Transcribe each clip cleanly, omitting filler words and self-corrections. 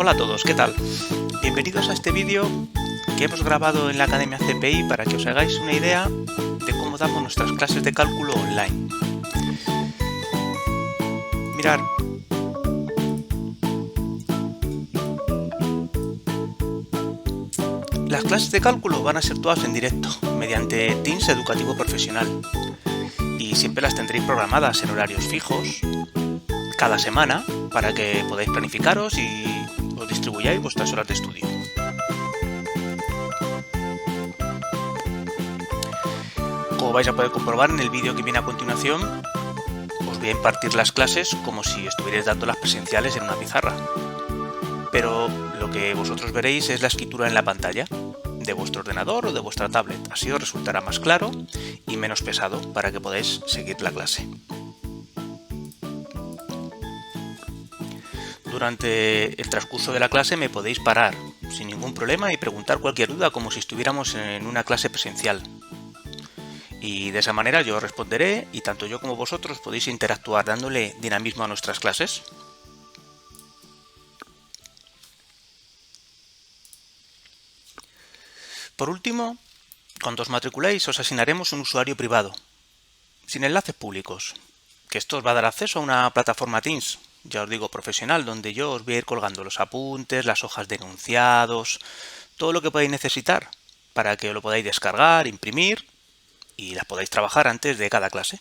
Hola a todos, ¿qué tal? Bienvenidos a este vídeo que hemos grabado en la Academia CPI para que os hagáis una idea de cómo damos nuestras clases de cálculo online. Mirad, las clases de cálculo van a ser todas en directo, mediante Teams Educativo Profesional, y siempre las tendréis programadas en horarios fijos, cada semana, para que podáis planificaros y os distribuyáis vuestras horas de estudio. Como vais a poder comprobar en el vídeo que viene a continuación, os voy a impartir las clases como si estuvierais dando las presenciales en una pizarra. Pero lo que vosotros veréis es la escritura en la pantalla de vuestro ordenador o de vuestra tablet. Así os resultará más claro y menos pesado para que podáis seguir la clase. Durante el transcurso de la clase me podéis parar sin ningún problema y preguntar cualquier duda como si estuviéramos en una clase presencial. Y de esa manera yo os responderé y tanto yo como vosotros podéis interactuar dándole dinamismo a nuestras clases. Por último, cuando os matriculéis os asignaremos un usuario privado, sin enlaces públicos, que esto os va a dar acceso a una plataforma Teams, ya os digo profesional, donde yo os voy a ir colgando los apuntes, las hojas de enunciados, todo lo que podáis necesitar para que lo podáis descargar, imprimir y las podáis trabajar antes de cada clase.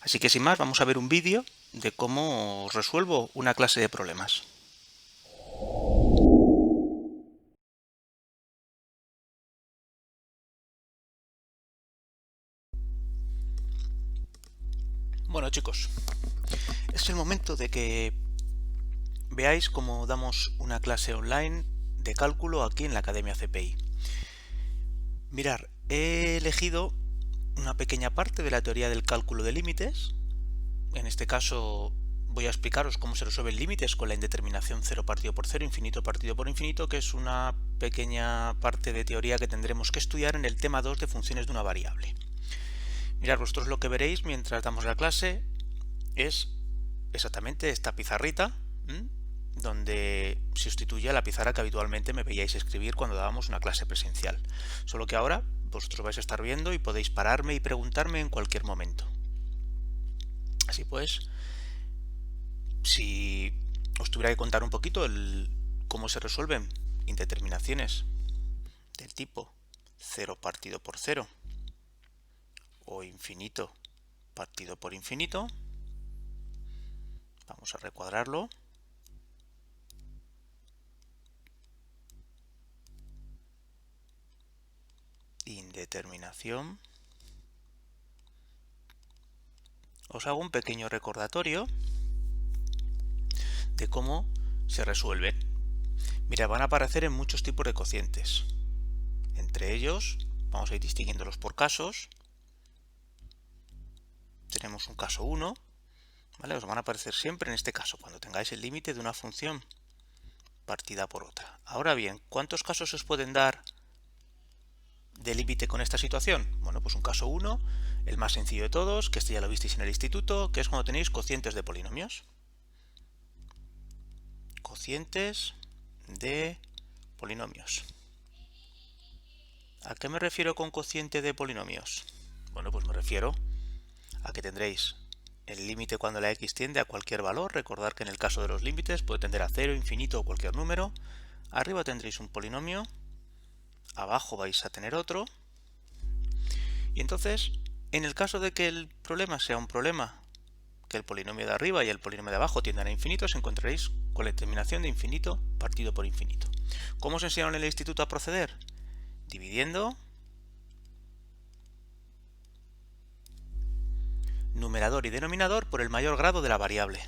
Así que sin más, vamos a ver un vídeo de cómo resuelvo una clase de problemas. Bueno chicos, es el momento de que veáis cómo damos una clase online de cálculo aquí en la Academia CPI. Mirad, he elegido una pequeña parte de la teoría del cálculo de límites. En este caso voy a explicaros cómo se resuelven límites con la indeterminación 0 partido por 0, infinito partido por infinito, que es una pequeña parte de teoría que tendremos que estudiar en el tema 2 de funciones de una variable. Mirad, vosotros lo que veréis mientras damos la clase es exactamente esta pizarrita, donde se sustituye a la pizarra que habitualmente me veíais escribir cuando dábamos una clase presencial. Solo que ahora vosotros vais a estar viendo y podéis pararme y preguntarme en cualquier momento. Así pues, si os tuviera que contar un poquito cómo se resuelven indeterminaciones del tipo 0 partido por 0 o infinito partido por infinito, vamos a recuadrarlo. Indeterminación. Os hago un pequeño recordatorio de cómo se resuelven. Mira, van a aparecer en muchos tipos de cocientes. Entre ellos, vamos a ir distinguiéndolos por casos. Tenemos un caso 1, ¿vale? Os van a aparecer siempre en este caso, cuando tengáis el límite de una función partida por otra. Ahora bien, ¿cuántos casos os pueden dar de límite con esta situación? Bueno, pues un caso 1, el más sencillo de todos, que este ya lo visteis en el instituto, que es cuando tenéis cocientes de polinomios. Cocientes de polinomios. ¿A qué me refiero con cociente de polinomios? Bueno, pues me refiero a que tendréis el límite cuando la x tiende a cualquier valor. Recordad que en el caso de los límites puede tender a 0, infinito o cualquier número. Arriba tendréis un polinomio, abajo vais a tener otro. Y entonces, en el caso de que el problema sea un problema, que el polinomio de arriba y el polinomio de abajo tiendan a infinito, os encontraréis con la determinación de infinito partido por infinito. ¿Cómo os enseñaron en el instituto a proceder? Dividiendo numerador y denominador por el mayor grado de la variable.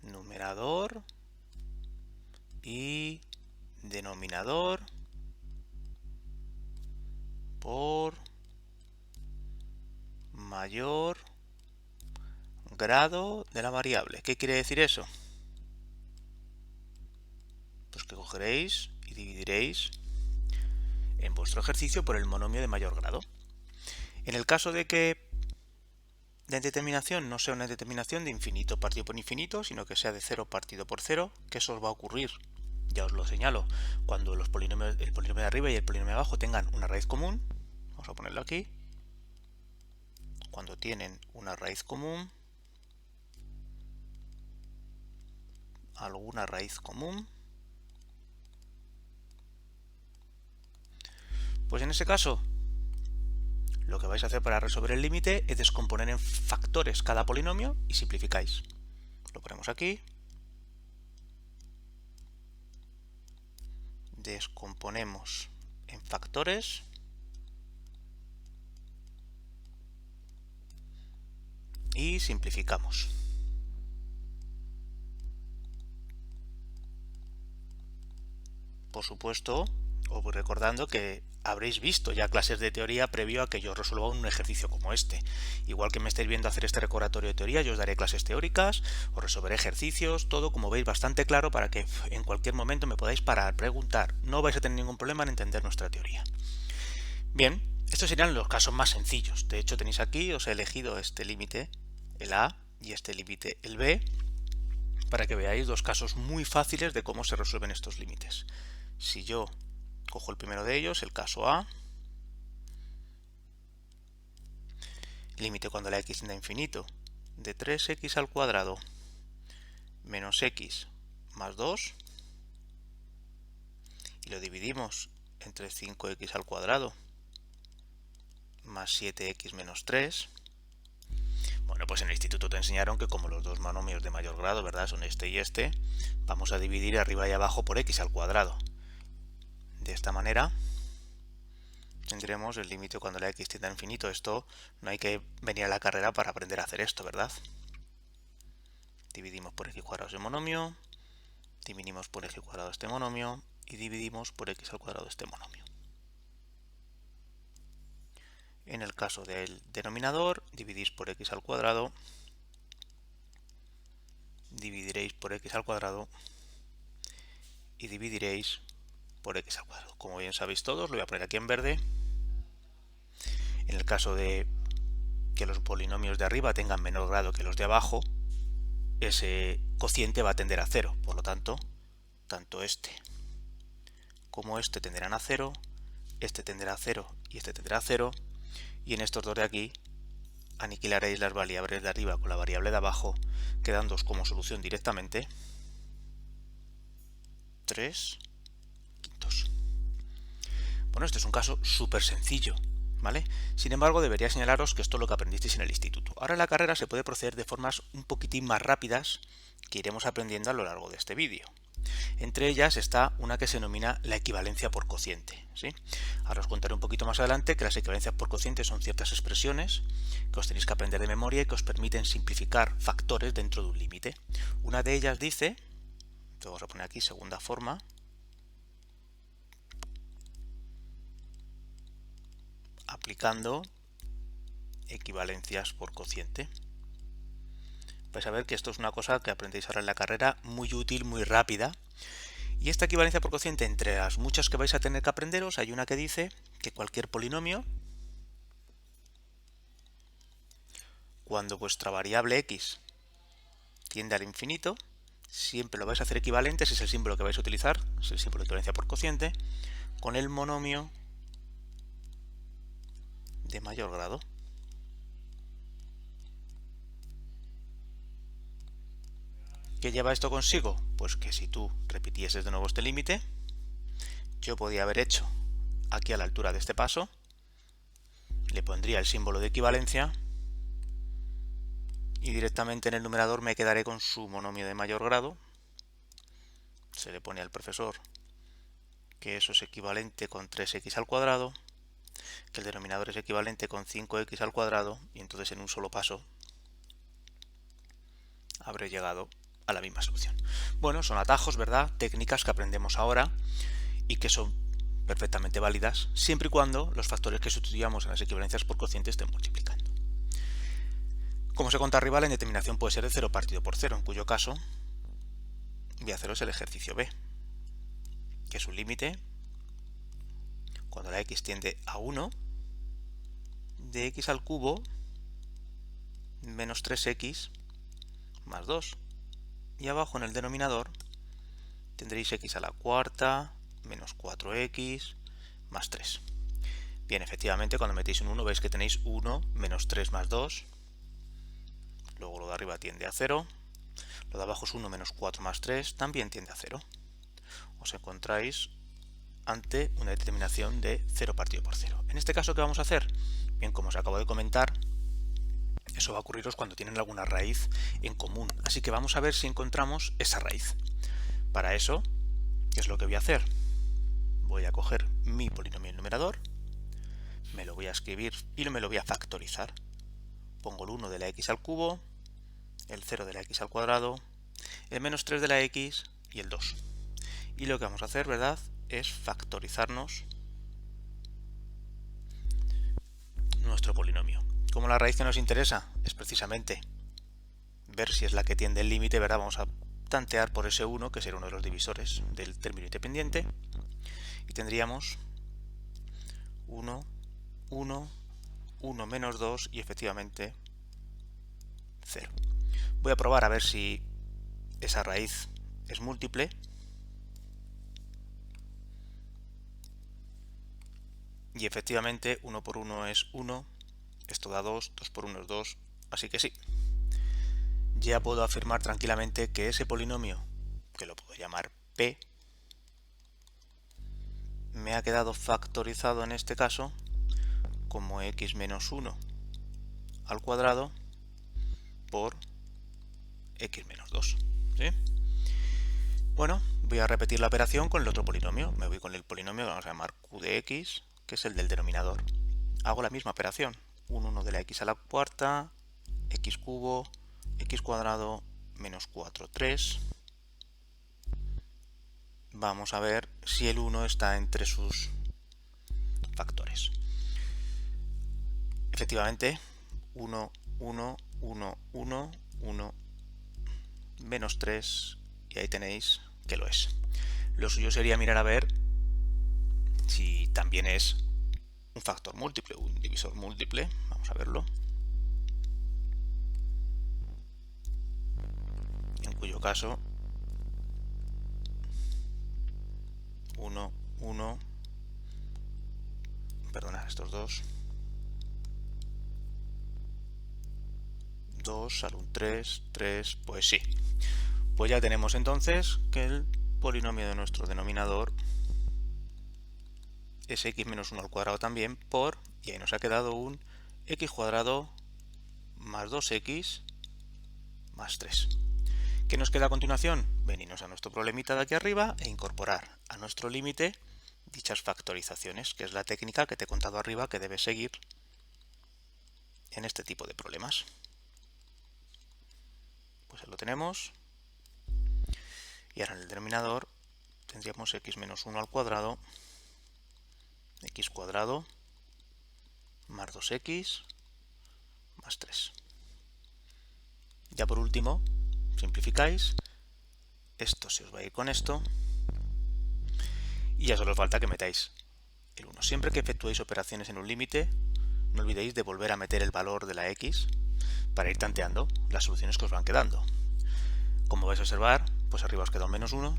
Numerador y denominador por mayor grado de la variable. ¿Qué quiere decir eso? Pues que cogeréis y dividiréis en vuestro ejercicio por el monomio de mayor grado. En el caso de que la determinación no sea una determinación de infinito partido por infinito, sino que sea de 0 partido por 0, que eso os va a ocurrir, ya os lo señalo, cuando el polinomio de arriba y el polinomio de abajo tengan una raíz común. Vamos a ponerlo aquí. Cuando tienen una raíz común, alguna raíz común, pues en ese caso lo que vais a hacer para resolver el límite es descomponer en factores cada polinomio y simplificáis. Lo ponemos aquí. Descomponemos en factores y simplificamos. Por supuesto, os voy recordando que habréis visto ya clases de teoría previo a que yo resuelva un ejercicio como este. Igual que me estáis viendo hacer este recordatorio de teoría, yo os daré clases teóricas, os resolveré ejercicios, todo como veis bastante claro para que en cualquier momento me podáis parar, preguntar. No vais a tener ningún problema en entender nuestra teoría. Bien, estos serían los casos más sencillos. De hecho, tenéis aquí, os he elegido este límite, el A, y este límite, el B, para que veáis dos casos muy fáciles de cómo se resuelven estos límites. Si yo cojo el primero de ellos, el caso A, límite cuando la x tiende a infinito de 3x al cuadrado menos x más 2, y lo dividimos entre 5x al cuadrado más 7x menos 3. Bueno, pues en el instituto te enseñaron que como los dos monomios de mayor grado, ¿verdad?, son este y este, vamos a dividir arriba y abajo por x al cuadrado. De esta manera tendremos el límite cuando la x tiende a infinito. Esto no hay que venir a la carrera para aprender a hacer esto, ¿verdad? Dividimos por x cuadrado este monomio, dividimos por x cuadrado este monomio y dividimos por x al cuadrado este monomio. En el caso del denominador, dividís por x al cuadrado, dividiréis por x al cuadrado y dividiréis por x al cuadrado. Como bien sabéis todos, lo voy a poner aquí en verde. En el caso de que los polinomios de arriba tengan menor grado que los de abajo, ese cociente va a tender a 0. Por lo tanto, tanto este como este tenderán a 0, este tenderá a 0 y este tenderá a 0. Y en estos dos de aquí aniquilaréis las variables de arriba con la variable de abajo, quedándoos como solución directamente 3 quintos. Bueno, este es un caso súper sencillo, ¿vale? Sin embargo, debería señalaros que esto es lo que aprendisteis en el instituto. Ahora en la carrera se puede proceder de formas un poquitín más rápidas que iremos aprendiendo a lo largo de este vídeo. Entre ellas está una que se denomina la equivalencia por cociente, ¿sí? Ahora os contaré un poquito más adelante que las equivalencias por cociente son ciertas expresiones que os tenéis que aprender de memoria y que os permiten simplificar factores dentro de un límite. Una de ellas dice, vamos a poner aquí segunda forma, aplicando equivalencias por cociente. Vais a ver que esto es una cosa que aprendéis ahora en la carrera, muy útil, muy rápida. Y esta equivalencia por cociente, entre las muchas que vais a tener que aprenderos, hay una que dice que cualquier polinomio, cuando vuestra variable x tiende al infinito, siempre lo vais a hacer equivalente, ese es el símbolo que vais a utilizar, es el símbolo de equivalencia por cociente, con el monomio de mayor grado. ¿Qué lleva esto consigo? Pues que si tú repitieses de nuevo este límite, yo podía haber hecho aquí a la altura de este paso, le pondría el símbolo de equivalencia y directamente en el numerador me quedaré con su monomio de mayor grado. Se le pone al profesor que eso es equivalente con 3x al cuadrado, que el denominador es equivalente con 5x al cuadrado, y entonces en un solo paso habré llegado a la misma solución. Bueno, son atajos, ¿verdad? Técnicas que aprendemos ahora y que son perfectamente válidas siempre y cuando los factores que sustituyamos en las equivalencias por cociente estén multiplicando. Como se cuenta arriba, la indeterminación puede ser de 0 partido por 0, en cuyo caso voy a haceros el ejercicio B, que es un límite cuando la x tiende a 1 de x al cubo menos 3x más 2. Y abajo en el denominador tendréis x a la cuarta menos 4x más 3. Bien, efectivamente, cuando metéis un 1 veis que tenéis 1 menos 3 más 2. Luego lo de arriba tiende a 0. Lo de abajo es 1 menos 4 más 3, también tiende a 0. Os encontráis ante una determinación de 0 partido por 0. En este caso, ¿qué vamos a hacer? Bien, como os acabo de comentar, eso va a ocurriros cuando tienen alguna raíz en común. Así que vamos a ver si encontramos esa raíz. Para eso, ¿qué es lo que voy a hacer? Voy a coger mi polinomio en numerador, me lo voy a escribir y me lo voy a factorizar. Pongo el 1 de la x al cubo, el 0 de la x al cuadrado, el menos 3 de la x y el 2. Y lo que vamos a hacer, ¿verdad?, es factorizarnos nuestro polinomio. Como la raíz que nos interesa es precisamente ver si es la que tiende el límite, ¿verdad?, vamos a tantear por ese 1, que será uno de los divisores del término independiente, y tendríamos 1, 1, 1 menos 2 y efectivamente 0. Voy a probar a ver si esa raíz es múltiple. Y efectivamente 1 por 1 es 1, esto da 2, 2 por 1 es 2, así que sí. Ya puedo afirmar tranquilamente que ese polinomio, que lo puedo llamar P, me ha quedado factorizado en este caso como x menos 1 al cuadrado por x menos 2. ¿Sí? Bueno, voy a repetir la operación con el otro polinomio. Me voy con el polinomio que vamos a llamar q de x, que es el del denominador. Hago la misma operación. 1 de la x a la cuarta, x cubo, x cuadrado, menos 4, 3. Vamos a ver si el 1 está entre sus factores. Efectivamente, 1, 1, 1, 1, 1, menos 3, y ahí tenéis que lo es. Lo suyo sería mirar a ver si también es un factor múltiple, un divisor múltiple. Vamos a verlo. En cuyo caso 1, 1, perdonad, estos dos, 2 sale un 3, 3, pues sí. Pues ya tenemos entonces que el polinomio de nuestro denominador es x menos 1 al cuadrado también por, y ahí nos ha quedado un x cuadrado más 2x más 3. ¿Qué nos queda a continuación? Venirnos a nuestro problemita de aquí arriba e incorporar a nuestro límite dichas factorizaciones, que es la técnica que te he contado arriba que debes seguir en este tipo de problemas. Pues ahí lo tenemos. Y ahora en el denominador tendríamos x menos 1 al cuadrado, x cuadrado más 2x más 3. Ya por último, simplificáis, esto se os va a ir con esto, y ya solo falta que metáis el 1. Siempre que efectuéis operaciones en un límite, no olvidéis de volver a meter el valor de la x para ir tanteando las soluciones que os van quedando. Como vais a observar, pues arriba os queda un menos 1,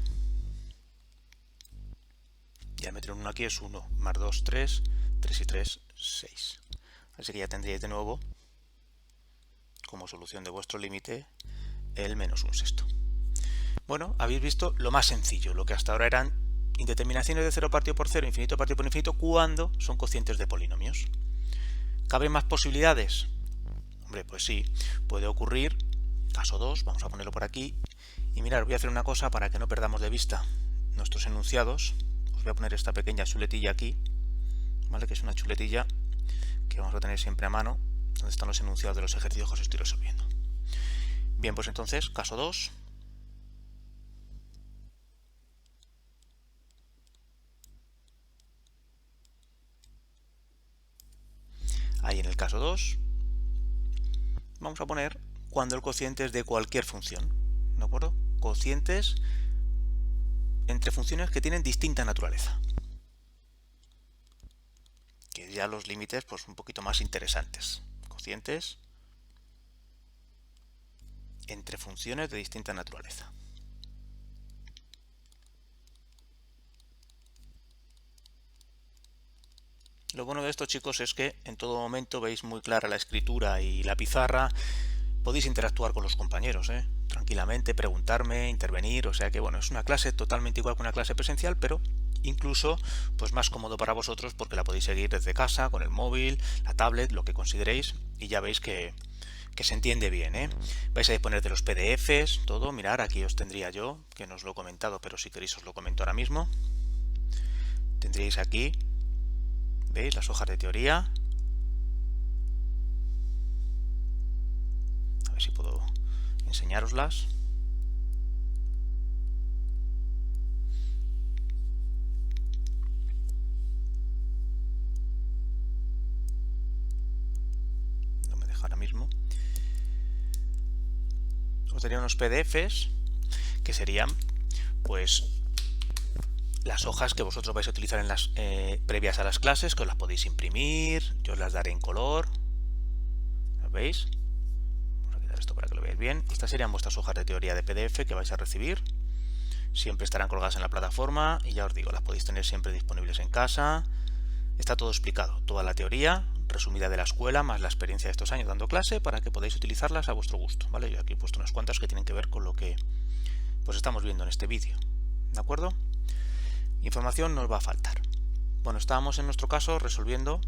y al meter un 1 aquí es 1, más 2, 3, 3 y 3, 6. Así que ya tendríais de nuevo, como solución de vuestro límite, el menos 1/6. Bueno, habéis visto lo más sencillo, lo que hasta ahora eran indeterminaciones de 0 partido por 0, infinito partido por infinito, cuando son cocientes de polinomios. ¿Caben más posibilidades? Hombre, pues sí, puede ocurrir, caso 2, vamos a ponerlo por aquí, y mirad, voy a hacer una cosa para que no perdamos de vista nuestros enunciados. Os voy a poner esta pequeña chuletilla aquí, ¿vale?, que es una chuletilla que vamos a tener siempre a mano, donde están los enunciados de los ejercicios que os estoy resolviendo. Bien, pues entonces, caso 2. Ahí en el caso 2 vamos a poner cuando el cociente es de cualquier función, ¿de acuerdo? Cocientes entre funciones que tienen distinta naturaleza, que ya los límites pues un poquito más interesantes. Cocientes entre funciones de distinta naturaleza. Lo bueno de esto, chicos, es que en todo momento veis muy clara la escritura y la pizarra. Podéis interactuar con los compañeros, tranquilamente, preguntarme, intervenir, o sea que bueno, es una clase totalmente igual que una clase presencial, pero incluso pues más cómodo para vosotros porque la podéis seguir desde casa, con el móvil, la tablet, lo que consideréis, y ya veis que se entiende bien, Vais a disponer de los PDFs, todo, mirar, aquí os tendría yo, que no os lo he comentado, pero si queréis os lo comento ahora mismo. Tendríais aquí, ¿veis? Las hojas de teoría. A ver si puedo enseñároslas. No me deja ahora mismo. Os daría unos PDFs que serían pues las hojas que vosotros vais a utilizar en las previas a las clases, que os las podéis imprimir, yo os las daré en color. ¿Las veis? Vamos a quitar esto para que lo veáis bien. Estas serían vuestras hojas de teoría de PDF que vais a recibir. Siempre estarán colgadas en la plataforma y ya os digo, las podéis tener siempre disponibles en casa. Está todo explicado, toda la teoría resumida de la escuela, más la experiencia de estos años dando clase, para que podáis utilizarlas a vuestro gusto, ¿vale? Yo aquí he puesto unas cuantas que tienen que ver con lo que pues estamos viendo en este vídeo, ¿de acuerdo? Información nos va a faltar. Bueno, estábamos en nuestro caso resolviendo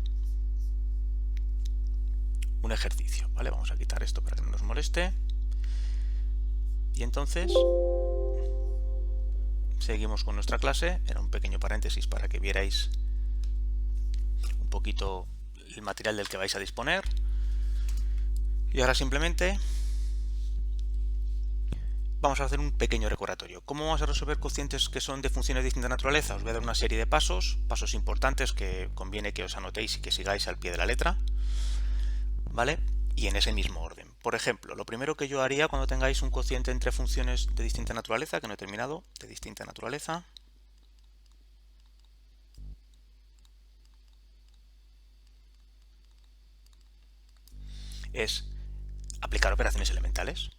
un ejercicio, ¿vale? Vamos a quitar esto para que no nos moleste. Y entonces seguimos con nuestra clase. Era un pequeño paréntesis para que vierais un poquito el material del que vais a disponer. Y ahora simplemente vamos a hacer un pequeño recordatorio. ¿Cómo vamos a resolver cocientes que son de funciones de distinta naturaleza? Os voy a dar una serie de pasos importantes que conviene que os anotéis y que sigáis al pie de la letra, ¿vale? Y en ese mismo orden. Por ejemplo, lo primero que yo haría cuando tengáis un cociente entre funciones de distinta naturaleza, que no he terminado, de distinta naturaleza, es aplicar operaciones elementales.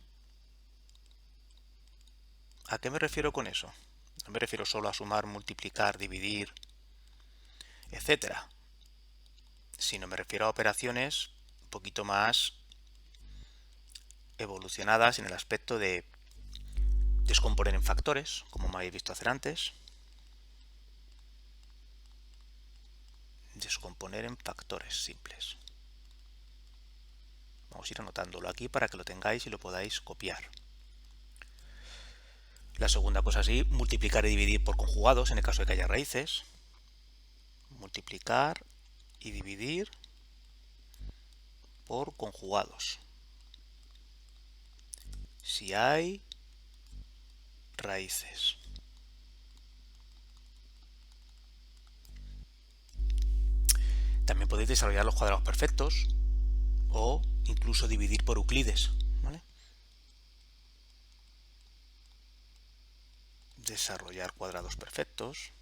¿A qué me refiero con eso? No me refiero solo a sumar, multiplicar, dividir, etcétera, sino me refiero a operaciones un poquito más evolucionadas en el aspecto de descomponer en factores, como me habéis visto hacer antes. Descomponer en factores simples. Vamos a ir anotándolo aquí para que lo tengáis y lo podáis copiar. La segunda cosa sí, multiplicar y dividir por conjugados en el caso de que haya raíces. Multiplicar y dividir por conjugados. Si hay raíces. También podéis desarrollar los cuadrados perfectos o incluso dividir por Euclides, ¿vale? Desarrollar cuadrados perfectos.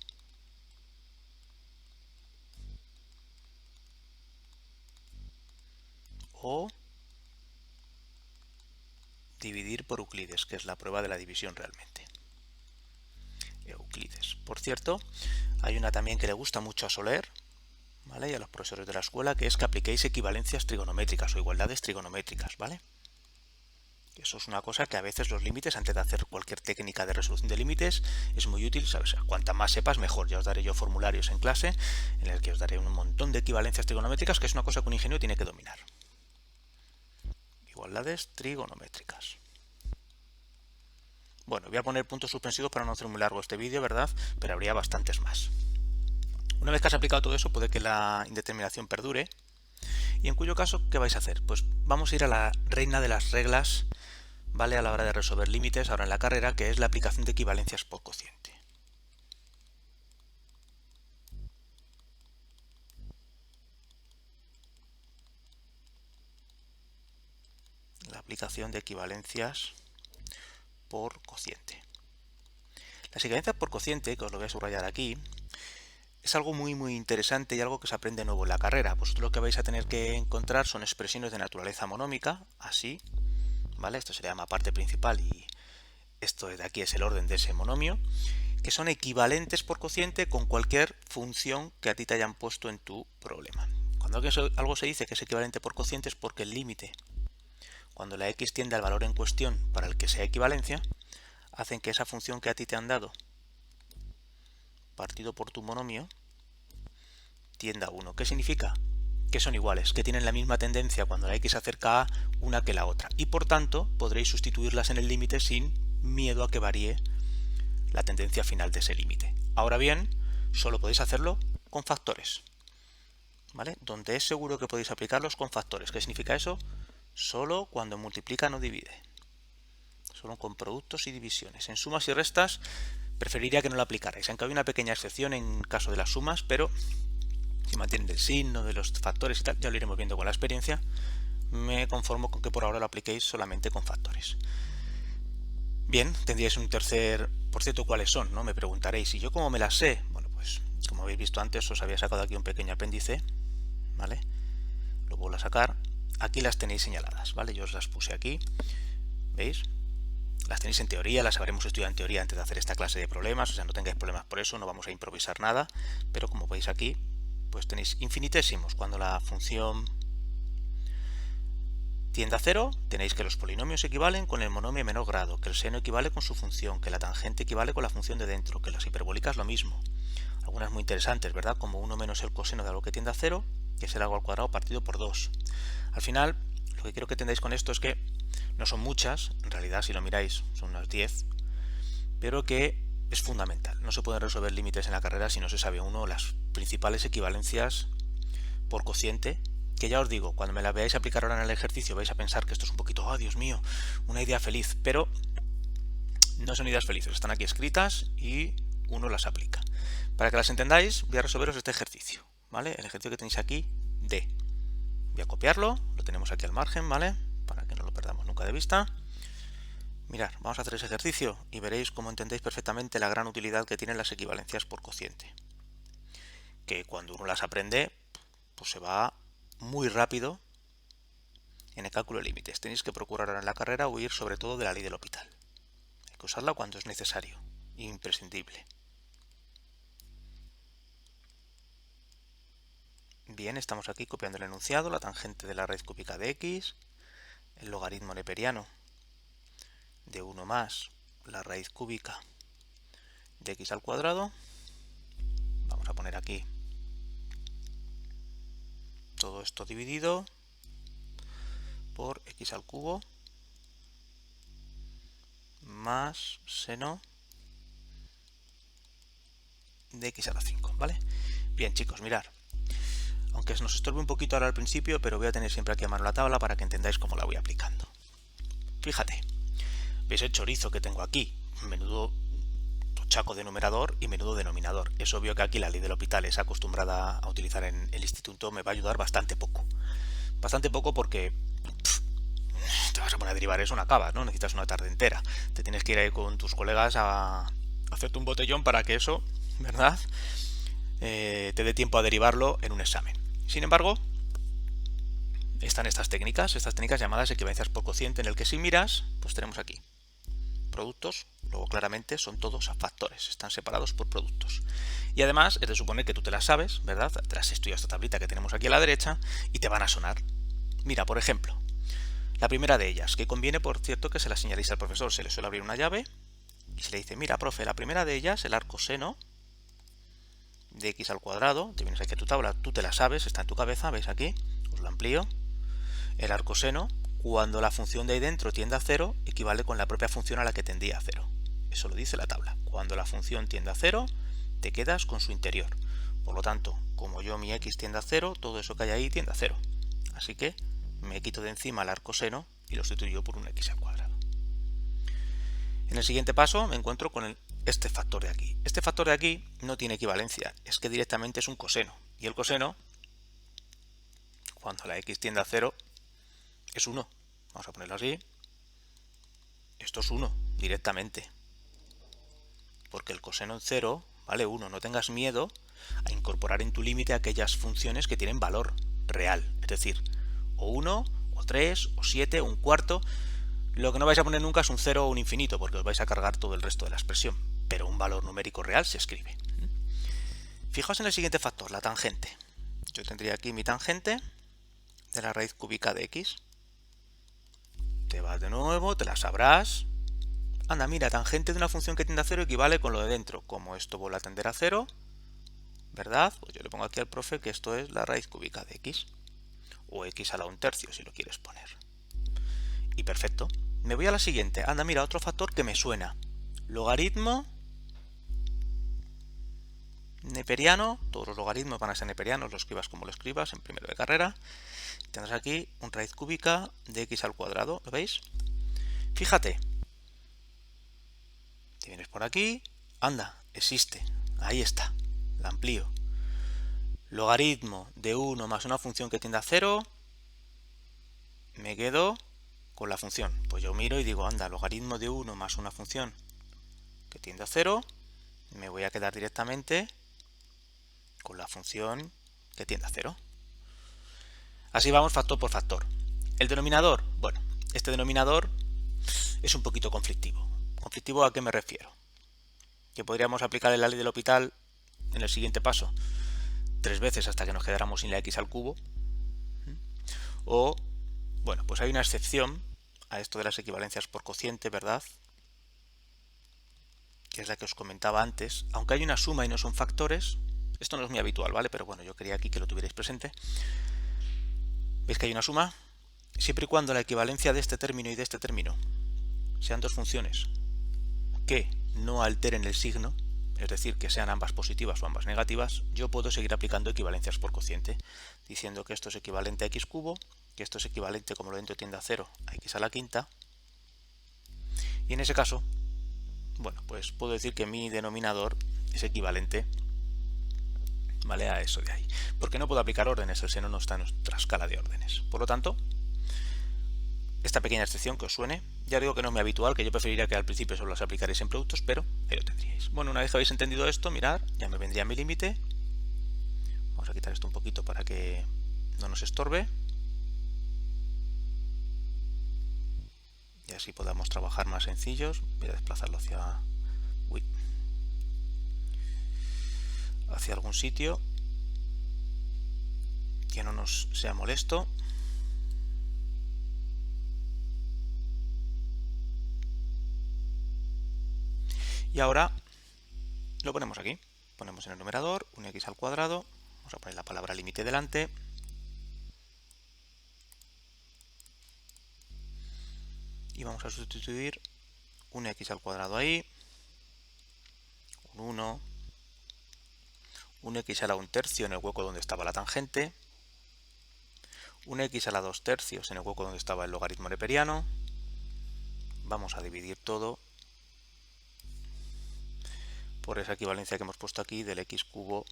O dividir por Euclides, que es la prueba de la división realmente. Euclides. Por cierto, hay una también que le gusta mucho a Soler, ¿vale? Y a los profesores de la escuela, que es que apliquéis equivalencias trigonométricas o igualdades trigonométricas, ¿vale? Eso es una cosa que a veces los límites, antes de hacer cualquier técnica de resolución de límites, es muy útil, ¿sabes? Cuanta más sepas, mejor. Ya os daré yo formularios en clase en el que os daré un montón de equivalencias trigonométricas, que es una cosa que un ingeniero tiene que dominar. Igualdades trigonométricas. Bueno, voy a poner puntos suspensivos para no hacer muy largo este vídeo, ¿verdad? Pero habría bastantes más. Una vez que has aplicado todo eso, puede que la indeterminación perdure. Y en cuyo caso, ¿qué vais a hacer? Pues vamos a ir a la reina de las reglas, ¿vale? A la hora de resolver límites, ahora en la carrera, que es la aplicación de equivalencias por cociente. La aplicación de equivalencias por cociente. Las equivalencias por cociente, que os lo voy a subrayar aquí, es algo muy interesante y algo que se aprende nuevo en la carrera. Vosotros lo que vais a tener que encontrar son expresiones de naturaleza monómica, así, ¿vale? Esto se llama parte principal y esto de aquí es el orden de ese monomio, que son equivalentes por cociente con cualquier función que a ti te hayan puesto en tu problema. Cuando algo se dice que es equivalente por cociente es porque el límite, cuando la x tiende al valor en cuestión para el que sea equivalencia, hacen que esa función que a ti te han dado, partido por tu monomio, tienda a 1. ¿Qué significa? Que son iguales, que tienen la misma tendencia cuando la x se acerca a una que la otra. Y por tanto, podréis sustituirlas en el límite sin miedo a que varíe la tendencia final de ese límite. Ahora bien, solo podéis hacerlo con factores, ¿vale? Donde es seguro que podéis aplicarlos con factores. ¿Qué significa eso? Solo cuando multiplican o divide. Solo con productos y divisiones. En sumas y restas preferiría que no lo aplicarais, aunque hay una pequeña excepción en caso de las sumas, pero si mantienen el signo de los factores y tal, ya lo iremos viendo con la experiencia. Me conformo con que por ahora lo apliquéis solamente con factores. Bien, tendríais un tercer... Por cierto, ¿cuáles son? ¿No? Me preguntaréis. ¿Y yo cómo me las sé? Bueno, pues como habéis visto antes, os había sacado aquí un pequeño apéndice, ¿vale? Lo vuelvo a sacar. Aquí las tenéis señaladas, ¿vale? Yo os las puse aquí. ¿Veis? Las tenéis en teoría, las habremos estudiado en teoría antes de hacer esta clase de problemas, o sea, no tengáis problemas por eso, no vamos a improvisar nada, pero como veis aquí, pues tenéis infinitésimos. Cuando la función tiende a 0, tenéis que los polinomios equivalen con el monomio menor grado, que el seno equivale con su función, que la tangente equivale con la función de dentro, que las hiperbólicas lo mismo. Algunas muy interesantes, ¿verdad? Como 1 menos el coseno de algo que tiende a 0, que es el algo al cuadrado partido por 2. Al final, lo que quiero que entendáis con esto es que no son muchas, en realidad si lo miráis son unas 10, pero que es fundamental. No se pueden resolver límites en la carrera si no se sabe uno las principales equivalencias por cociente, que ya os digo, cuando me las veáis aplicar ahora en el ejercicio vais a pensar que esto es un poquito, oh Dios mío, una idea feliz, pero no son ideas felices, están aquí escritas y uno las aplica. Para que las entendáis, voy a resolveros este ejercicio, ¿vale? El ejercicio que tenéis aquí, D. Voy a copiarlo, lo tenemos aquí al margen, ¿vale? Para que no lo perdamos nunca de vista. Mirad, vamos a hacer ese ejercicio y veréis cómo entendéis perfectamente la gran utilidad que tienen las equivalencias por cociente. Que cuando uno las aprende, pues se va muy rápido en el cálculo de límites. Tenéis que procurar ahora en la carrera huir sobre todo de la ley del L'Hopital. Hay que usarla cuando es necesario, imprescindible. Bien, estamos aquí copiando el enunciado, la tangente de la raíz cúbica de x, el logaritmo neperiano de 1 más la raíz cúbica de x al cuadrado. Vamos a poner aquí todo esto dividido por x al cubo más seno de x a la 5, ¿vale? Bien, chicos, mirad. Aunque nos estorbe un poquito ahora al principio, pero voy a tener siempre aquí a mano la tabla para que entendáis cómo la voy aplicando. Fíjate, veis el chorizo que tengo aquí, menudo tochaco de numerador y menudo denominador. Es obvio que aquí la ley del L'Hopital es acostumbrada a utilizar en el instituto, me va a ayudar bastante poco. Bastante poco porque te vas a poner a derivar eso, no acabas, ¿no? Necesitas una tarde entera. Te tienes que ir ahí con tus colegas a hacerte un botellón para que eso, ¿verdad?, te dé tiempo a derivarlo en un examen. Sin embargo, están estas técnicas llamadas equivalencias por cociente, en el que si miras, pues tenemos aquí productos, luego claramente son todos factores, están separados por productos. Y además es de suponer que tú te las sabes, ¿verdad? Te has estudiado esta tablita que tenemos aquí a la derecha y te van a sonar. Mira, por ejemplo, la primera de ellas, que conviene, por cierto, que se la señaléis al profesor. Se le suele abrir una llave y se le dice, mira, profe, la primera de ellas, el arco seno de x al cuadrado, te vienes aquí a tu tabla, tú te la sabes, está en tu cabeza, veis aquí, os lo amplío. El arco seno, cuando la función de ahí dentro tiende a 0, equivale con la propia función a la que tendía a 0. Eso lo dice la tabla. Cuando la función tiende a 0, te quedas con su interior. Por lo tanto, como yo mi x tiende a 0, todo eso que hay ahí tiende a 0. Así que me quito de encima el arco seno y lo sustituyo por un x al cuadrado. En el siguiente paso me encuentro con este factor de aquí. Este factor de aquí no tiene equivalencia, es que directamente es un coseno. Y el coseno, cuando la x tiende a 0, es 1. Vamos a ponerlo así. Esto es 1 directamente. Porque el coseno en 0 vale 1. No tengas miedo a incorporar en tu límite aquellas funciones que tienen valor real. Es decir, o 1, o 3, o 7, o un cuarto. Lo que no vais a poner nunca es un 0 o un infinito, porque os vais a cargar todo el resto de la expresión, pero un valor numérico real se escribe. Fijaos en el siguiente factor, la tangente. Yo tendría aquí mi tangente de la raíz cúbica de x. Te vas de nuevo, te la sabrás. Anda, mira, tangente de una función que tiende a 0 equivale con lo de dentro. Como esto vuelve a tender a 0, ¿verdad? Pues yo le pongo aquí al profe que esto es la raíz cúbica de x. O x a la 1/3 si lo quieres poner. Y perfecto. Me voy a la siguiente. Anda, mira, otro factor que me suena. Logaritmo neperiano. Todos los logaritmos van a ser neperianos, lo escribas como lo escribas en primero de carrera. Tendrás aquí un raíz cúbica de x al cuadrado. ¿Lo veis? Fíjate. Te vienes por aquí. Anda, existe. Ahí está. La amplío. Logaritmo de 1 más una función que tiende a 0. Me quedo con la función. Pues yo miro y digo, anda, logaritmo de 1 más una función que tiende a 0. Me voy a quedar directamente con la función que tiende a 0. Así vamos factor por factor. El denominador, bueno, este denominador es un poquito conflictivo. ¿Conflictivo a qué me refiero? Que podríamos aplicar la ley del L'Hopital en el siguiente paso 3 veces hasta que nos quedáramos sin la x al cubo. O, bueno, pues hay una excepción a esto de las equivalencias por cociente, ¿verdad? Que es la que os comentaba antes. Aunque hay una suma y no son factores, esto no es muy habitual, ¿vale? Pero bueno, yo quería aquí que lo tuvierais presente. ¿Veis que hay una suma? Siempre y cuando la equivalencia de este término y de este término sean dos funciones que no alteren el signo, es decir, que sean ambas positivas o ambas negativas, yo puedo seguir aplicando equivalencias por cociente, diciendo que esto es equivalente a x cubo, que esto es equivalente, como lo dentro tiende a 0, a x a la quinta, y en ese caso, bueno, pues puedo decir que mi denominador es equivalente, ¿vale?, a eso de ahí. Porque no puedo aplicar órdenes, el seno no está en nuestra escala de órdenes. Por lo tanto, esta pequeña excepción que os suene, ya digo que no es muy habitual, que yo preferiría que al principio solo las aplicaréis en productos, pero ahí lo tendríais. Bueno, una vez que habéis entendido esto, mirad, ya me vendría mi límite. Vamos a quitar esto un poquito para que no nos estorbe. Y así podamos trabajar más sencillos. Voy a desplazarlo hacia algún sitio que no nos sea molesto. Y ahora lo ponemos aquí. Ponemos en el numerador un x al cuadrado. Vamos a poner la palabra límite delante. Y vamos a sustituir un x al cuadrado ahí. Un 1. Un x a la 1/3 en el hueco donde estaba la tangente. Un x a la 2/3 en el hueco donde estaba el logaritmo neperiano. Vamos a dividir todo por esa equivalencia que hemos puesto aquí del x cubo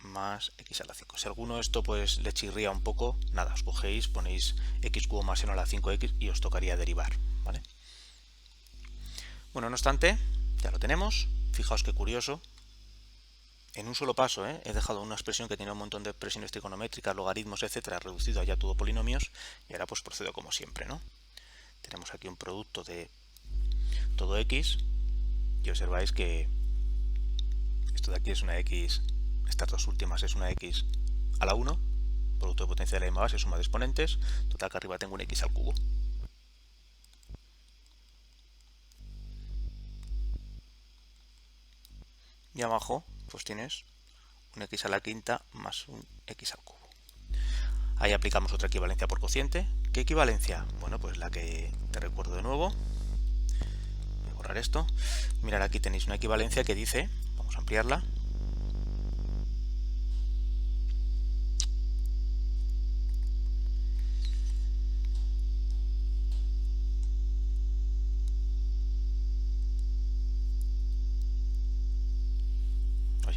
más x a la 5. Si alguno esto pues le chirría un poco, nada, os cogéis, ponéis x cubo más seno a la 5x y os tocaría derivar, ¿vale? Bueno, no obstante, ya lo tenemos. Fijaos qué curioso. En un solo paso, he dejado una expresión que tiene un montón de expresiones trigonométricas, logaritmos, etcétera, reducido a ya todo polinomios, y ahora pues procedo como siempre, ¿no? Tenemos aquí un producto de todo x, y observáis que esto de aquí es una x, estas dos últimas es una x a la 1, producto de potencia de la misma base, suma de exponentes, total que arriba tengo un x al cubo. Y abajo pues tienes un x a la quinta más un x al cubo. Ahí aplicamos otra equivalencia por cociente. ¿Qué equivalencia? Bueno, pues la que te recuerdo de nuevo. Voy a borrar esto. Mirad, aquí tenéis una equivalencia que dice, vamos a ampliarla,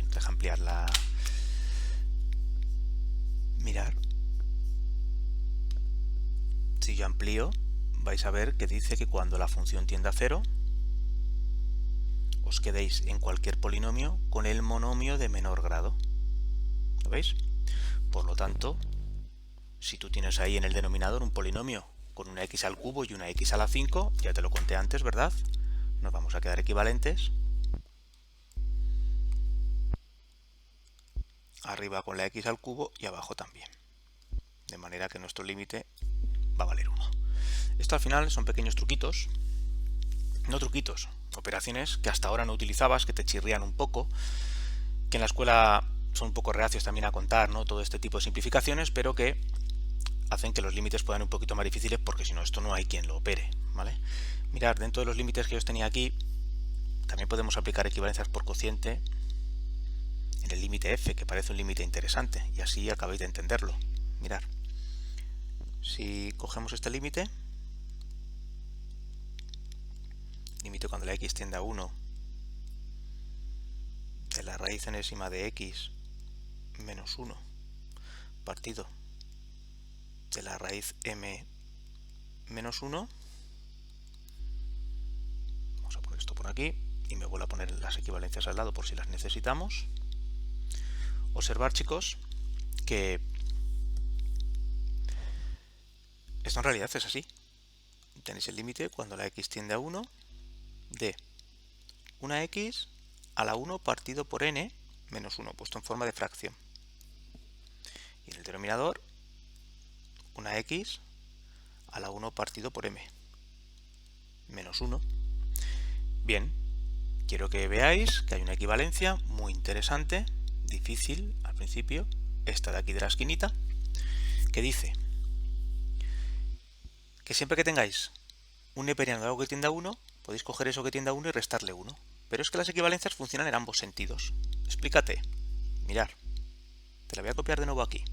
deja ampliarla. Mirar, si yo amplío, vais a ver que dice que cuando la función tiende a 0, os quedéis en cualquier polinomio con el monomio de menor grado. ¿Lo veis? Por lo tanto, si tú tienes ahí en el denominador un polinomio con una x al cubo y una x a la 5, ya te lo conté antes, ¿verdad? Nos vamos a quedar equivalentes. Arriba con la x al cubo y abajo también. De manera que nuestro límite va a valer 1. Esto al final son pequeños truquitos. No truquitos, operaciones que hasta ahora no utilizabas, que te chirrían un poco, que en la escuela son un poco reacios también a contar, ¿no? Todo este tipo de simplificaciones, pero que hacen que los límites puedan un poquito más difíciles, porque si no, esto no hay quien lo opere, ¿vale? Mirad, dentro de los límites que yo os tenía aquí, también podemos aplicar equivalencias por cociente en el límite f, que parece un límite interesante, y así acabáis de entenderlo. Mirad, si cogemos este límite cuando la x tiende a 1 de la raíz enésima de x menos 1 partido de la raíz m menos 1, vamos a poner esto por aquí y me vuelvo a poner las equivalencias al lado por si las necesitamos. Observar, chicos, que esto en realidad es así. Tenéis el límite cuando la x tiende a 1 de una x a la 1 partido por n menos 1, puesto en forma de fracción. Y en el denominador, una x a la 1 partido por m menos 1. Bien, quiero que veáis que hay una equivalencia muy interesante, difícil al principio, esta de aquí de la esquinita, que dice que siempre que tengáis un neperiano de algo que tiende a 1, podéis coger eso que tiende a 1 y restarle 1. Pero es que las equivalencias funcionan en ambos sentidos. Explícate. Mirar. Te la voy a copiar de nuevo aquí.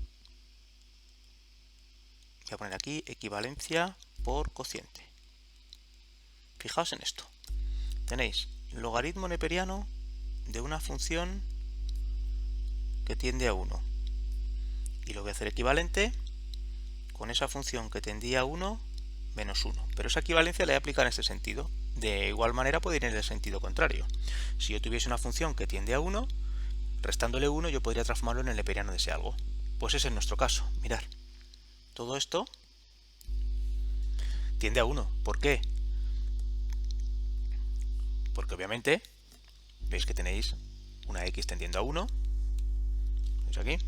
Voy a poner aquí equivalencia por cociente. Fijaos en esto. Tenéis logaritmo neperiano de una función que tiende a 1. Y lo voy a hacer equivalente con esa función que tendía a 1 menos 1. Pero esa equivalencia la voy a aplicar en este sentido. De igual manera puede ir en el sentido contrario. Si yo tuviese una función que tiende a 1, restándole 1 yo podría transformarlo en el neperiano de ese algo. Pues ese es nuestro caso. Mirad. Todo esto tiende a 1. ¿Por qué? Porque obviamente veis que tenéis una x tendiendo a 1. ¿Veis aquí?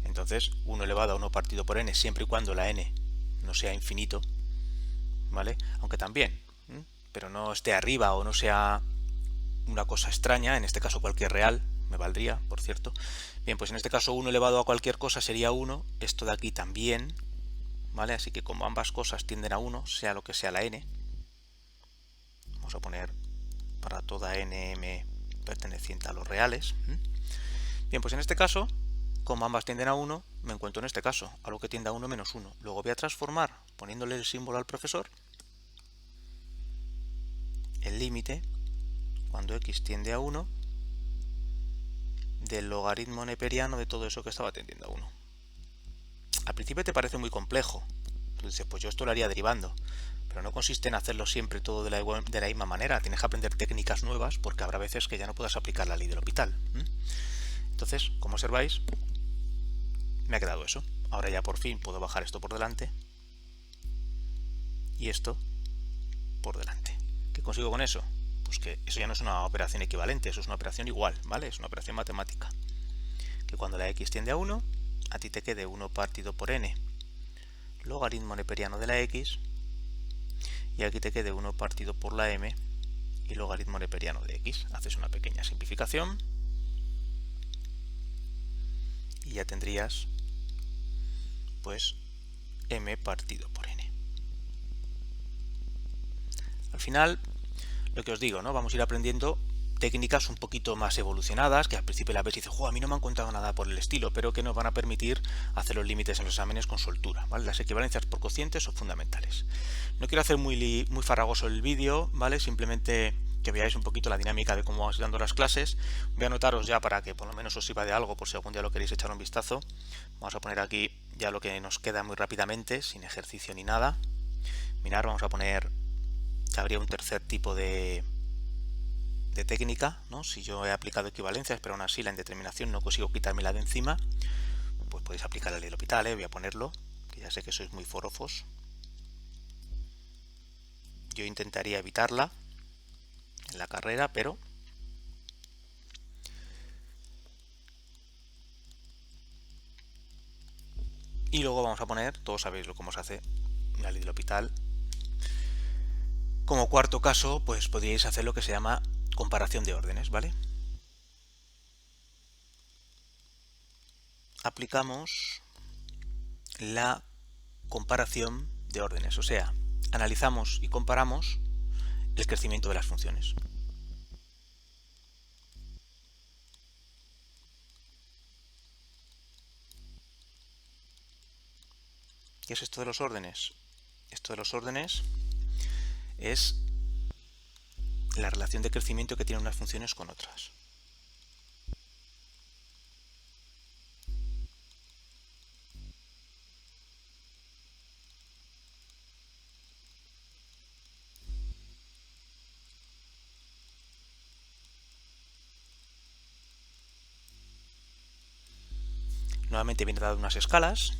Entonces 1 elevado a 1 partido por n, siempre y cuando la n no sea infinito, ¿vale? Aunque también, pero no esté arriba o no sea una cosa extraña, en este caso cualquier real, me valdría, por cierto. Bien, pues en este caso 1 elevado a cualquier cosa sería 1, esto de aquí también, ¿vale? Así que como ambas cosas tienden a 1, sea lo que sea la n, vamos a poner para toda nm perteneciente a los reales. Bien, pues en este caso, como ambas tienden a 1, me encuentro en este caso, algo que tiende a 1 menos 1. Luego voy a transformar, poniéndole el símbolo al profesor, el límite, cuando x tiende a 1, del logaritmo neperiano de todo eso que estaba tendiendo a 1. Al principio te parece muy complejo. Tú dices, pues yo esto lo haría derivando. Pero no consiste en hacerlo siempre todo de la misma manera. Tienes que aprender técnicas nuevas porque habrá veces que ya no puedas aplicar la ley del L'Hopital. Entonces, como observáis, me ha quedado eso. Ahora ya por fin puedo bajar esto por delante y esto por delante. ¿Qué consigo con eso? Pues que eso ya no es una operación equivalente, eso es una operación igual, ¿vale? Es una operación matemática. Que cuando la x tiende a 1, a ti te quede 1 partido por n, logaritmo neperiano de la x, y aquí te quede 1 partido por la m y logaritmo neperiano de x. Haces una pequeña simplificación y ya tendrías pues m partido por n. Al final, lo que os digo, ¿no? Vamos a ir aprendiendo técnicas un poquito más evolucionadas, que al principio la ves y dices, a mí no me han contado nada por el estilo, pero que nos van a permitir hacer los límites en los exámenes con soltura, ¿vale? Las equivalencias por cocientes son fundamentales. No quiero hacer muy farragoso el vídeo, ¿vale? Simplemente que veáis un poquito la dinámica de cómo vamos dando las clases. Voy a anotaros ya para que por lo menos os sirva de algo, por si algún día lo queréis echar un vistazo. Vamos a poner aquí ya lo que nos queda muy rápidamente, sin ejercicio ni nada. Mirad, vamos a poner que habría un tercer tipo de técnica, ¿no? Si yo he aplicado equivalencias, pero aún así la indeterminación no consigo quitármela de encima, pues podéis aplicar la ley del L'Hopital, voy a ponerlo, que ya sé que sois muy forofos. Yo intentaría evitarla en la carrera, pero y luego vamos a poner, todos sabéis cómo se hace la ley del L'Hopital. Como cuarto caso, pues podríais hacer lo que se llama comparación de órdenes, ¿vale? Aplicamos la comparación de órdenes, o sea, analizamos y comparamos el crecimiento de las funciones. ¿Qué es esto de los órdenes? Esto de los órdenes es la relación de crecimiento que tienen unas funciones con otras. Nuevamente viene dado unas escalas.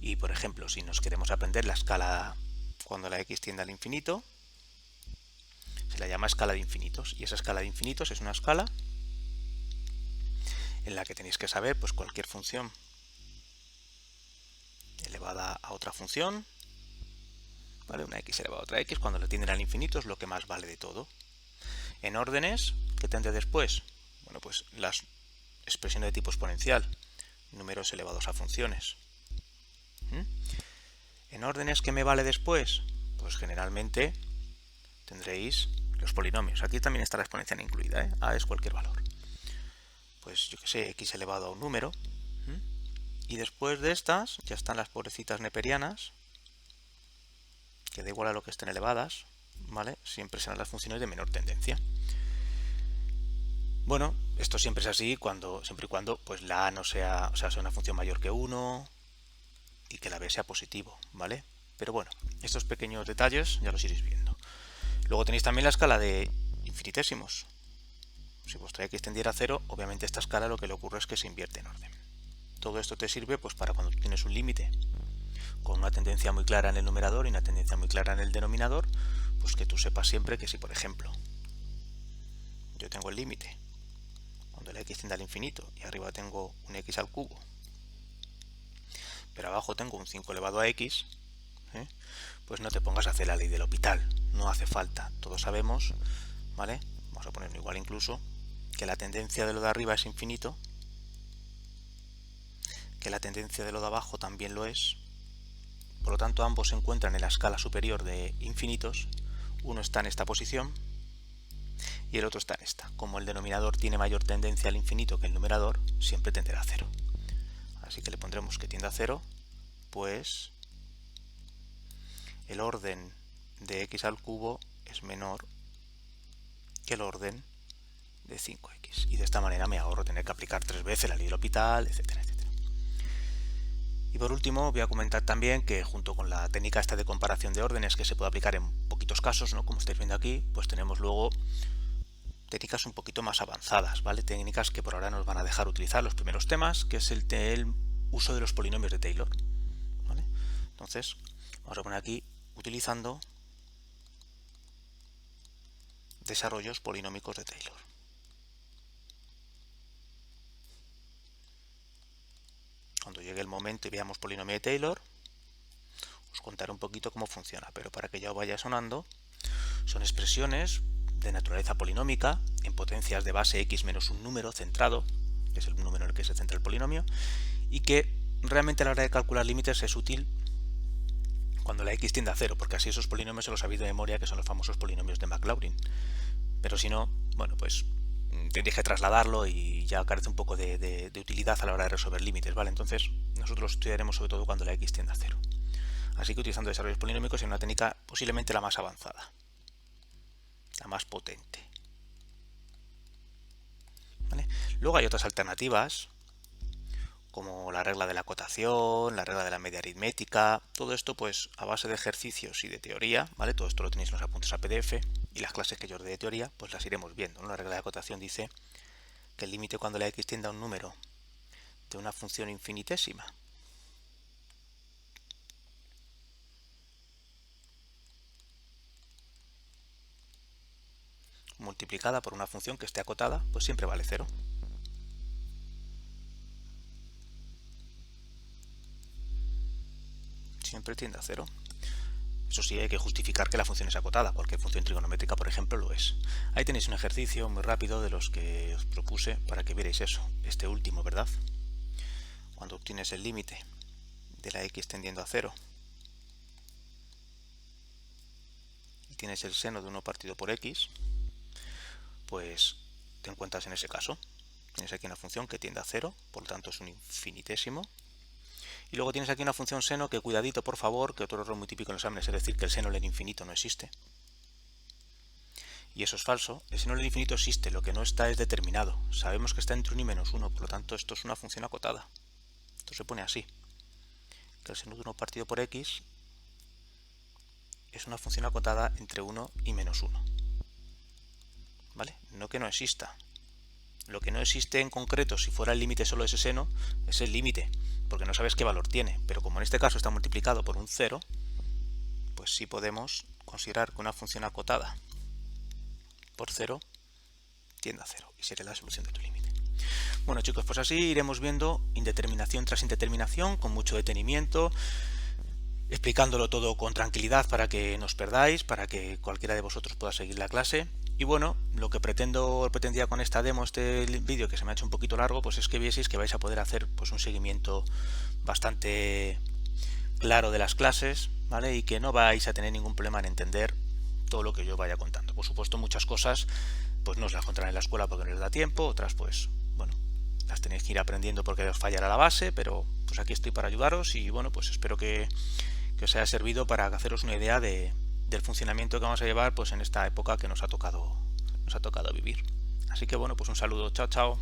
Y por ejemplo, si nos queremos aprender la escala cuando la x tiende al infinito, se la llama escala de infinitos. Y esa escala de infinitos es una escala en la que tenéis que saber pues cualquier función elevada a otra función, ¿vale? Una x elevada a otra x, cuando la tienden al infinito es lo que más vale de todo. En órdenes, ¿qué tendré después? Bueno, pues las expresiones de tipo exponencial, números elevados a funciones. En órdenes, ¿qué me vale después? Pues generalmente tendréis los polinomios. Aquí también está la exponencial incluida, ¿eh? A es cualquier valor. Pues yo que sé, x elevado a un número. Y después de estas ya están las pobrecitas neperianas, que da igual a lo que estén elevadas, ¿vale? Siempre serán las funciones de menor tendencia. Bueno, esto siempre es así siempre y cuando pues la a no sea, sea una función mayor que 1 y que la b sea positivo, ¿vale? Pero bueno, estos pequeños detalles ya los iréis viendo. Luego tenéis también la escala de infinitésimos. Si vuestra x tendiera a 0, obviamente esta escala lo que le ocurre es que se invierte en orden. Todo esto te sirve pues para cuando tienes un límite con una tendencia muy clara en el numerador y una tendencia muy clara en el denominador, pues que tú sepas siempre que si, por ejemplo, yo tengo el límite cuando la x tiende al infinito y arriba tengo un x al cubo, pero abajo tengo un 5 elevado a x, pues no te pongas a hacer la ley del L'Hopital, no hace falta. Todos sabemos, ¿vale? Vamos a ponerlo igual incluso, que la tendencia de lo de arriba es infinito, que la tendencia de lo de abajo también lo es, por lo tanto ambos se encuentran en la escala superior de infinitos, uno está en esta posición y el otro está en esta. Como el denominador tiene mayor tendencia al infinito que el numerador, siempre tenderá a 0. Así que le pondremos que tiende a 0, pues el orden de x al cubo es menor que el orden de 5x. Y de esta manera me ahorro tener que aplicar 3 veces la ley del L'Hopital, etcétera, etcétera. Y por último voy a comentar también que junto con la técnica esta de comparación de órdenes, que se puede aplicar en poquitos casos, ¿no? Como estáis viendo aquí, pues tenemos luego técnicas un poquito más avanzadas, ¿vale? Técnicas que por ahora nos van a dejar utilizar los primeros temas, que es el uso de los polinomios de Taylor, ¿vale? Entonces, vamos a poner aquí utilizando desarrollos polinómicos de Taylor. Cuando llegue el momento y veamos polinomio de Taylor, os contaré un poquito cómo funciona, pero para que ya os vaya sonando, son expresiones de naturaleza polinómica en potencias de base x menos un número centrado, que es el número en el que se centra el polinomio, y que realmente a la hora de calcular límites es útil cuando la x tiende a 0, porque así esos polinomios se los sabéis de memoria, que son los famosos polinomios de Maclaurin. Pero si no, bueno, pues tendréis que trasladarlo y ya carece un poco de utilidad a la hora de resolver límites, ¿vale? Entonces nosotros estudiaremos sobre todo cuando la x tiende a 0. Así que utilizando desarrollos polinómicos en una técnica posiblemente la más avanzada, la más potente. ¿Vale? Luego hay otras alternativas, como la regla de la acotación, la regla de la media aritmética, todo esto pues a base de ejercicios y de teoría, ¿vale? Todo esto lo tenéis en los apuntes a PDF y las clases que yo os dé de teoría, pues las iremos viendo, ¿no? La regla de acotación dice que el límite cuando la x tiende a un número de una función infinitésima multiplicada por una función que esté acotada, pues siempre vale 0. Siempre tiende a 0. Eso sí, hay que justificar que la función es acotada, porque función trigonométrica, por ejemplo, lo es. Ahí tenéis un ejercicio muy rápido de los que os propuse para que vierais eso, este último, ¿verdad? Cuando obtienes el límite de la x tendiendo a 0 y tienes el seno de 1 partido por x, pues te encuentras en ese caso. Tienes aquí una función que tiende a 0, por lo tanto es un infinitésimo. Y luego tienes aquí una función seno que, cuidadito por favor, que otro error muy típico en los exámenes es decir que el seno del infinito no existe. Y eso es falso. El seno del infinito existe, lo que no está es determinado. Sabemos que está entre 1 y menos 1, por lo tanto esto es una función acotada. Esto se pone así, que el seno de 1 partido por x es una función acotada entre 1 y menos 1. ¿Vale? No que no exista. Lo que no existe en concreto, si fuera el límite solo de ese seno, es el límite, porque no sabes qué valor tiene. Pero como en este caso está multiplicado por un 0, pues sí podemos considerar que una función acotada por 0 tiende a 0 y sería la solución de tu límite. Bueno, chicos, pues así iremos viendo indeterminación tras indeterminación con mucho detenimiento, explicándolo todo con tranquilidad para que no os perdáis, para que cualquiera de vosotros pueda seguir la clase. Y bueno, lo que pretendía con esta demo, este vídeo que se me ha hecho un poquito largo, pues es que vieseis que vais a poder hacer pues un seguimiento bastante claro de las clases, ¿vale? Y que no vais a tener ningún problema en entender todo lo que yo vaya contando. Por supuesto, muchas cosas pues no os las contaré en la escuela porque no les da tiempo, otras pues, bueno, las tenéis que ir aprendiendo porque os fallará la base, pero pues aquí estoy para ayudaros y bueno, pues espero que os haya servido para haceros una idea del funcionamiento que vamos a llevar pues en esta época que nos ha tocado vivir. Así que bueno, pues un saludo, chao, chao.